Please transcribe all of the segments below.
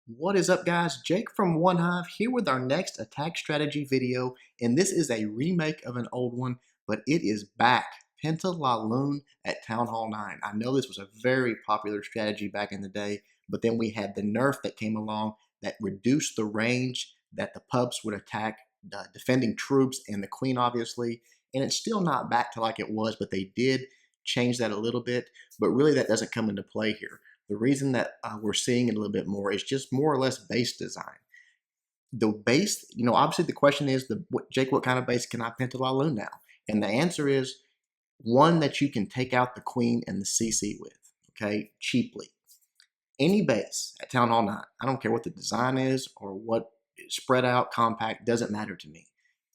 What is up, guys? Jake from One Hive here with our next attack strategy video, and this is a remake of an old one, but it is back. Penta LaLoon at Town Hall 9. I know this was a very popular strategy back in the day, but then we had the nerf that came along that reduced the range that the pups would attack the defending troops and the queen, obviously, and it's still not back to like it was, but they did change that a little bit, but really that doesn't come into play here. The reason that we're seeing it a little bit more is just more or less base design. The base, obviously the question is, Jake, what kind of base can I Penta LaLoon now? And the answer is one that you can take out the queen and the CC with, okay, cheaply. Any base at Town Hall 9, I don't care what the design is or what spread out, compact, doesn't matter to me.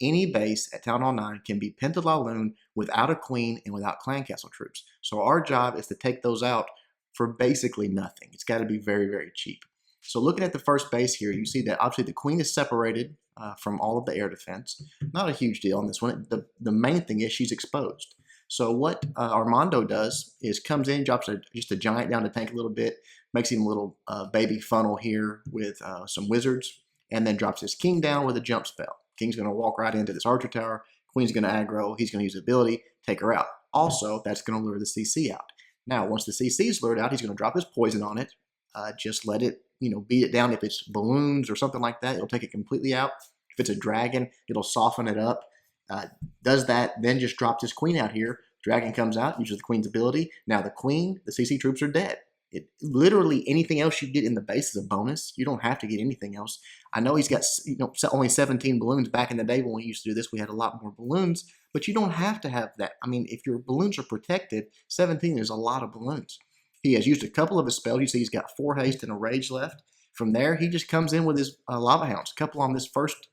Any base at Town Hall 9 can be Penta LaLoon without a queen and without clan castle troops. So our job is to take those out for basically nothing. It's got to be very, very cheap. So looking at the first base here, you see that obviously the queen is separated from all of the air defense. Not a huge deal on this one. The main thing is she's exposed. So what Armando does is comes in, drops just a giant down to tank a little bit, makes him a little baby funnel here with some wizards, and then drops his king down with a jump spell. King's going to walk right into this archer tower. Queen's going to aggro. He's going to use ability, take her out. Also, that's going to lure the CC out. Now, once the CC is lured out, he's going to drop his poison on it. Just let it, beat it down. If it's balloons or something like that, it'll take it completely out. If it's a dragon, it'll soften it up. Does that, then just drops his queen out here. Dragon comes out, uses the queen's ability. Now the queen, the CC troops are dead. Literally anything else you get in the base is a bonus. You don't have to get anything else. I know he's got only 17 balloons. Back in the day when we used to do this, we had a lot more balloons, but you don't have to have that. I mean, if your balloons are protected, 17 is a lot of balloons. He has used a couple of his spells. You see he's got 4 haste and a rage left. From there, he just comes in with his lava hounds. A couple on this first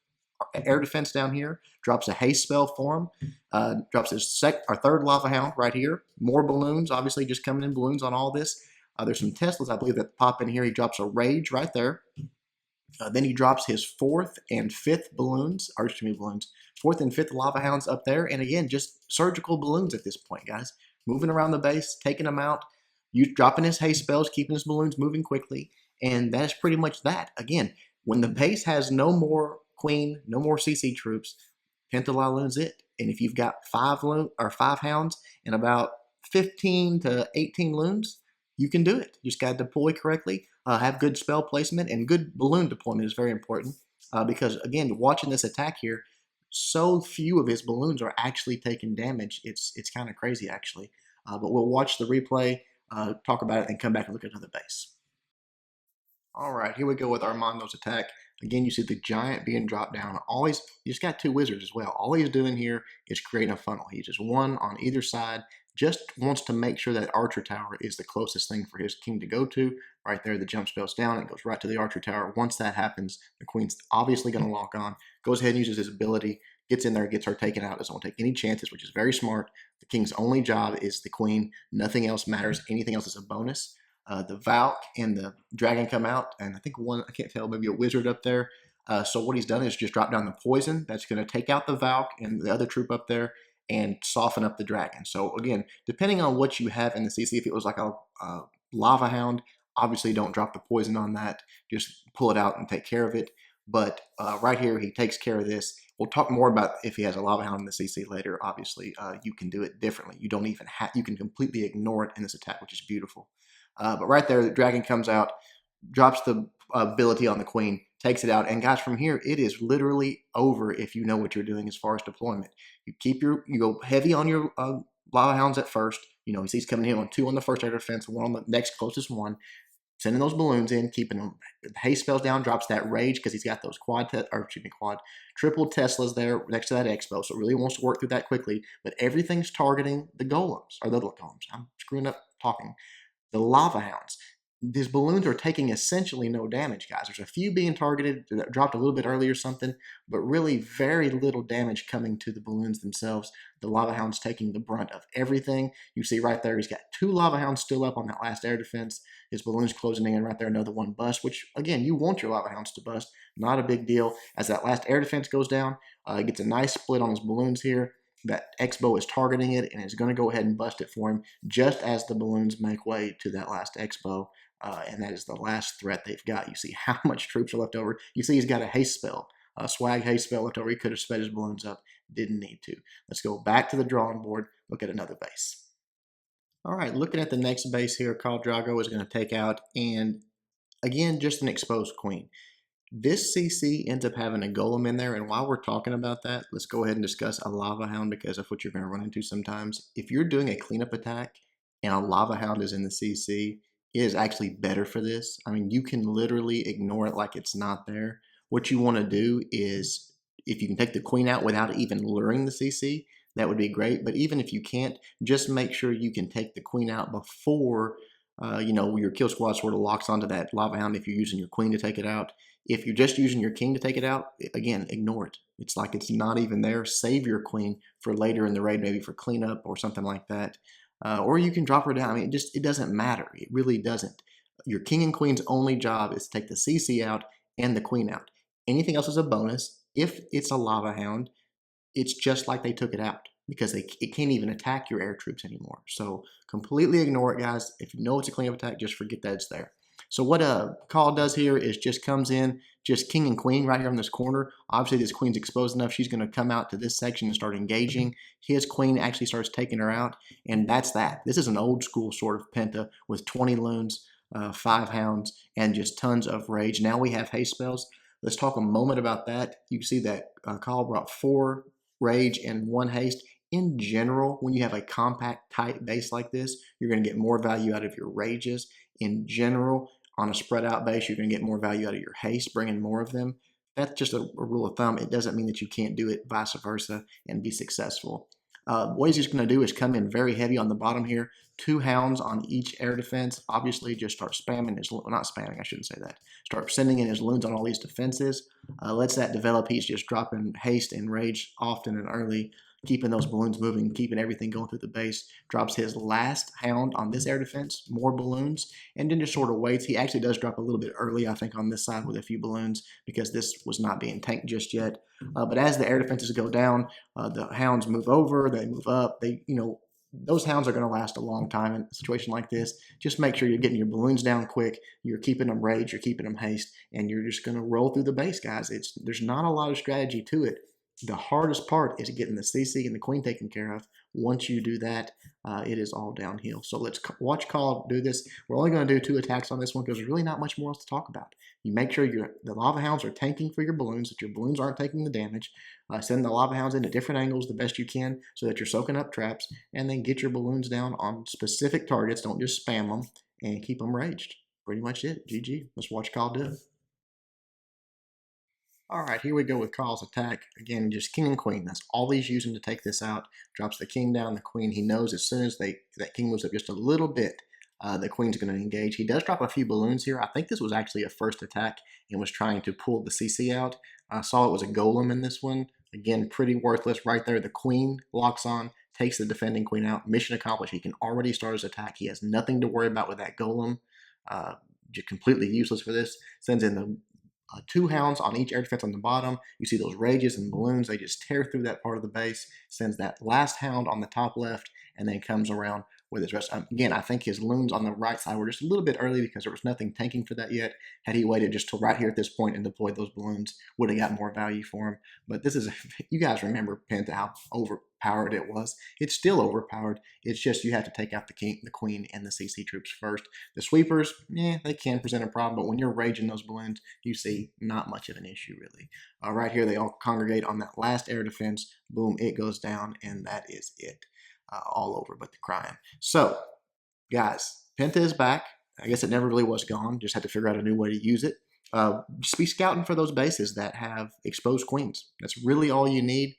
air defense down here. Drops a haste spell for him. Drops his third lava hound right here. More balloons, obviously just coming in balloons on all this. There's some Teslas, I believe, that pop in here. He drops a rage right there. Then he drops his 4th and 5th balloons, balloons, 4th and 5th lava hounds up there. And again, just surgical balloons at this point, guys. Moving around the base, taking them out, dropping his haste spells, keeping his balloons moving quickly. And that is pretty much that. Again, when the base has no more queen, no more CC troops, Penta LaLoon's it. And if you've got 5 hounds and about 15 to 18 loons, you can do it. You just got to deploy correctly, have good spell placement, and good balloon deployment is very important because, again, watching this attack here, so few of his balloons are actually taking damage. It's kind of crazy, actually. But we'll watch the replay, talk about it, and come back and look at another base. All right, here we go with Armando's attack. Again, you see the giant being dropped down. You just got 2 wizards as well. All he's doing here is creating a funnel. He's just one on either side. Just wants to make sure that archer tower is the closest thing for his king to go to. Right there, the jump spell's down. It goes right to the archer tower. Once that happens, the queen's obviously going to lock on. Goes ahead and uses his ability. Gets in there, gets her taken out. Doesn't want to take any chances, which is very smart. The king's only job is the queen. Nothing else matters. Anything else is a bonus. The Valk and the Dragon come out, and I think one, I can't tell, maybe a wizard up there. So what he's done is just drop down the poison. That's going to take out the Valk and the other troop up there and soften up the Dragon. So again, depending on what you have in the CC, if it was like a Lava Hound, obviously don't drop the poison on that. Just pull it out and take care of it. But right here, he takes care of this. We'll talk more about if he has a Lava Hound in the CC later. Obviously, you can do it differently. You don't even have, you can completely ignore it in this attack, which is beautiful. But right there, the Dragon comes out, drops the ability on the queen, takes it out. And guys, from here, it is literally over if you know what you're doing as far as deployment. You go heavy on your Lava Hounds at first. You know, he's coming in on 2 on the first air defense, 1 on the next closest one. Sending those balloons in, keeping them. Haste spells down, drops that rage because he's got those triple Teslas there next to that expo. So it really wants to work through that quickly. But everything's targeting the golems, or the golems. I'm screwing up talking. The lava hounds. These balloons are taking essentially no damage, guys. There's a few being targeted that dropped a little bit early or something, but really very little damage coming to the balloons themselves. The lava hound's taking the brunt of everything. You see right there, he's got 2 lava hounds still up on that last air defense. His balloon's closing in right there, another one bust, which again, you want your lava hounds to bust. Not a big deal. As that last air defense goes down, he gets a nice split on his balloons here. That Expo is targeting it and is going to go ahead and bust it for him just as the balloons make way to that last Expo. and that is the last threat they've got. You see how much troops are left over. You see he's got a haste spell, a swag haste spell left over. He could have sped his balloons up, didn't need to. Let's go back to the drawing board, look at another base. All right, looking at the next base here, Khal Drogo is going to take out, and again, just an exposed queen. This CC ends up having a golem in there, and while we're talking about that, let's go ahead and discuss a lava hound because that's what you're going to run into sometimes. If you're doing a cleanup attack and a lava hound is in the CC, it is actually better for this. I mean, you can literally ignore it like it's not there. What you want to do is, if you can take the queen out without even luring the CC, that would be great. But even if you can't, just make sure you can take the queen out before your kill squad sort of locks onto that lava hound if you're using your queen to take it out. If you're just using your king to take it out, again, ignore it. It's like it's not even there. Save your queen for later in the raid, maybe for cleanup or something like that. Or you can drop her down. I mean, it doesn't matter. It really doesn't. Your king and queen's only job is to take the CC out and the queen out. Anything else is a bonus. If it's a lava hound, it's just like they took it out because it can't even attack your air troops anymore. So completely ignore it, guys. If you know it's a cleanup attack, just forget that it's there. So what Khal does here is just comes in, just king and queen right here on this corner. Obviously, this queen's exposed enough. She's going to come out to this section and start engaging. His queen actually starts taking her out, and that's that. This is an old school sort of Penta with 20 loons, 5 hounds, and just tons of rage. Now we have haste spells. Let's talk a moment about that. You see that Khal brought 4 rage and 1 haste. In general, when you have a compact, tight base like this, you're going to get more value out of your rages. In general, on a spread out base, you're going to get more value out of your haste, bringing more of them. That's just a rule of thumb. It doesn't mean that you can't do it vice versa and be successful. What he's just going to do is come in very heavy on the bottom here. 2 hounds on each air defense. Obviously, just start spamming his, not spamming, I shouldn't say that. Start sending in his loons on all these defenses. Lets that develop. He's just dropping haste and rage often and early, keeping those balloons moving, keeping everything going through the base. Drops his last hound on this air defense, more balloons, and then just sort of waits. He actually does drop a little bit early, I think, on this side with a few balloons because this was not being tanked just yet. But as the air defenses go down, the hounds move over, they move up. Those hounds are going to last a long time in a situation like this. Just make sure you're getting your balloons down quick, you're keeping them rage, you're keeping them haste, and you're just going to roll through the base, guys. There's not a lot of strategy to it. The hardest part is getting the CC and the queen taken care of. Once you do that, it is all downhill. So let's watch Khal do this. We're only going to do 2 attacks on this one because there's really not much more else to talk about. You make sure the lava hounds are tanking for your balloons, that your balloons aren't taking the damage. Send the lava hounds into different angles the best you can so that you're soaking up traps, and then get your balloons down on specific targets. Don't just spam them, and keep them raged. Pretty much it. GG. Let's watch Khal do it. All right, here we go with Khal's attack. Again, just king and queen. That's all he's using to take this out. Drops the king down, the queen. He knows as soon as that king moves up just a little bit, the queen's going to engage. He does drop a few balloons here. I think this was actually a first attack and was trying to pull the CC out. I saw it was a golem in this one. Again, pretty worthless right there. The queen locks on, takes the defending queen out. Mission accomplished. He can already start his attack. He has nothing to worry about with that golem. Just completely useless for this. Sends in the 2 hounds on each air defense on the bottom. You see those rages and balloons. They just tear through that part of the base. Sends that last hound on the top left, and then comes around with his rest. Again, I think his loons on the right side were just a little bit early because there was nothing tanking for that yet. Had he waited just till right here at this point and deployed those balloons, would have got more value for him. But this is, you guys remember Penta, how overpowered it was. It's still overpowered. It's just you have to take out the king, the queen, and the CC troops first. The sweepers, they can present a problem, but when you're raging those balloons, you see not much of an issue really. Right here, they all congregate on that last air defense. Boom, it goes down, and that is it. All over but the crime. So, guys, Penta is back. I guess it never really was gone. Just had to figure out a new way to use it. Just be scouting for those bases that have exposed queens. That's really all you need.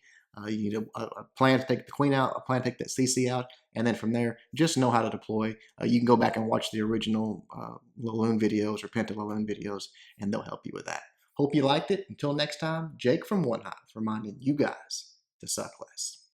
You need a plan to take the queen out, a plan to take that CC out, and then from there, just know how to deploy. You can go back and watch the original LaLoon videos or Penta LaLoon videos, and they'll help you with that. Hope you liked it. Until next time, Jake from One Hive reminding you guys to suck less.